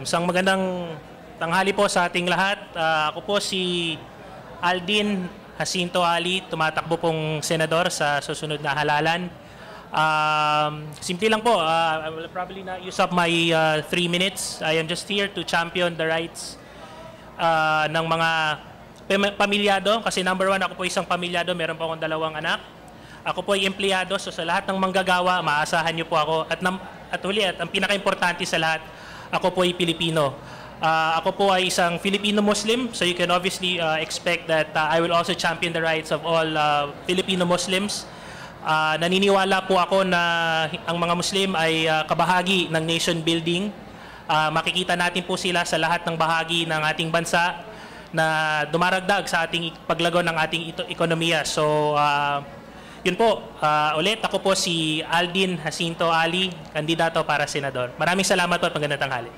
Isang magandang tanghali po sa ating lahat. Ako po si Aldin Jacinto Ali, tumatakbo pong senador sa susunod na halalan. Simple lang po, I will probably not use up my 3 minutes. I am just here to champion the rights ng mga pamilyado. Kasi number one, ako po isang pamilyado, meron po akong 2 anak. Ako po ay empleyado, so sa lahat ng manggagawa, maasahan niyo po ako. At huli, at ang pinaka-importante sa lahat, ako po ay Pilipino. Ako po ay isang Filipino-Muslim, so you can obviously expect that I will also champion the rights of all Filipino Muslims. Naniniwala po ako na ang mga Muslim ay kabahagi ng nation building. Makikita natin po sila sa lahat ng bahagi ng ating bansa na dumaragdag sa ating paglago ng ating ekonomiya. So, yun po, ulit ako po si Aldin Jacinto Ali, kandidato para senador. Maraming salamat po at magandang tanghali.